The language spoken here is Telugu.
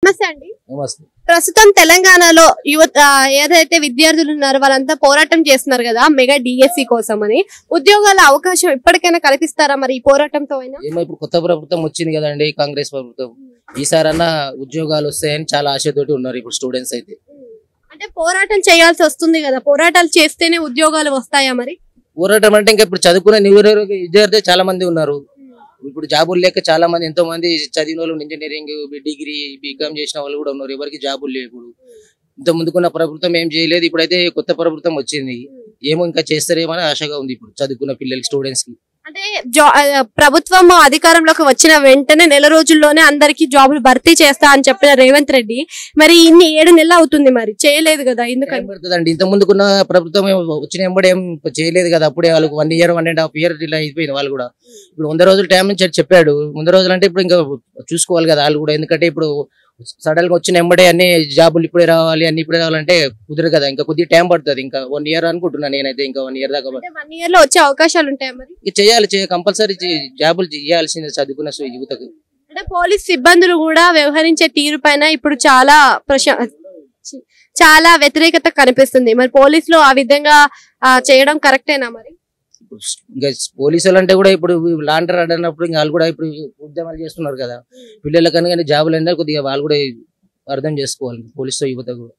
నమస్తే అండి. నమస్తే. ప్రస్తుతం తెలంగాణలో యువత ఏదైతే విద్యార్థులు ఉన్నారో వాళ్ళంతా పోరాటం చేస్తున్నారు కదా మెగా డిఎస్సి కోసం అని. ఉద్యోగాల అవకాశం ఇప్పటికైనా కల్పిస్తారా మరి ఈ పోరాటంతో అయినా? ఏమో ఇప్పుడు కొత్త ప్రభుత్వం వచ్చింది కదండి, కాంగ్రెస్ ప్రభుత్వం. ఈసారన్నా ఉద్యోగాలు వస్తాయని చాలా ఆశతోటి ఉన్నారు ఇప్పుడు స్టూడెంట్స్ అయితే. అంటే పోరాటం చేయాల్సి వస్తుంది కదా, పోరాటాలు చేస్తేనే ఉద్యోగాలు వస్తాయా మరి? పోరాటం అంటే ఇంకా ఇప్పుడు చదువుకునే విద్యార్థులు చాలా మంది ఉన్నారు. ఇప్పుడు జాబులు లేక చాలా మంది, ఎంతో మంది చదివిన వాళ్ళు ఇంజనీరింగ్, డిగ్రీ, బీకామ్ చేసిన వాళ్ళు కూడా ఉన్నారు. ఎవరికి జాబులు లేవు. ఇప్పుడు ఇంత ముందుకున్న ప్రభుత్వం ఏం చేయలేదు. ఇప్పుడైతే కొత్త ప్రభుత్వం వచ్చింది, ఏమో ఇంకా చేస్తారేమని ఆశగా ఉంది ఇప్పుడు చదువుకున్న పిల్లలకి, స్టూడెంట్స్ కి. అంటే ప్రభుత్వం అధికారంలోకి వచ్చిన వెంటనే నెల రోజుల్లోనే అందరికి జాబులు భర్తీ చేస్తా అని చెప్పిన రేవంత్ రెడ్డి మరి ఇన్ని 7 నెలలు అవుతుంది, మరి చేయలేదు కదా, ఎందుకని పడుతుందండి? ఇంత ముందుకున్న ప్రభుత్వం వచ్చిన ఎంబడి ఏం చేయలేదు కదా. అప్పుడే వాళ్ళకి 1 year 1.5 year ఇలా అయిపోయింది వాళ్ళు కూడా. ఇప్పుడు 100 రోజులు టైం నుంచి చెప్పాడు. 100 రోజులు అంటే ఇప్పుడు ఇంకా చూసుకోవాలి కదా వాళ్ళు కూడా. ఎందుకంటే ఇప్పుడు సడన్ గా వచ్చిన ఎంబడే అన్ని జాబులు ఇప్పుడే రావాలి, అన్ని ఇప్పుడే రావాలంటే కుదరదు కదా. ఇంకా కొద్దిగా టైం పడుతుంది. ఇంకా 1 year అనుకుంటున్నాను నేనైతే. ఇంకా 1 year దాకా 1 year లో వచ్చే అవకాశాలు ఉంటాయి మరి? చేయాలి, కంపల్సరీ జాబులు చేయాల్సిందే చదువుకున్న యువతకు. అంటే పోలీస్ సిబ్బందులు కూడా వ్యవహరించే తీరు పైన ఇప్పుడు చాలా వ్యతిరేకత కనిపిస్తుంది. మరి పోలీసులు ఆ విధంగా చేయడం కరెక్టేనా మరి? ఇంకా పోలీసులు అంటే కూడా ఇప్పుడు లాండర్ అన్నప్పుడు ఇంకా వాళ్ళు కూడా ఇప్పుడు ఉద్యమాలు చేస్తున్నారు కదా. పిల్లలకని కానీ జాబులు అయినా కొద్దిగా వాళ్ళు కూడా అర్థం చేసుకోవాలి పోలీసు యువత కూడా.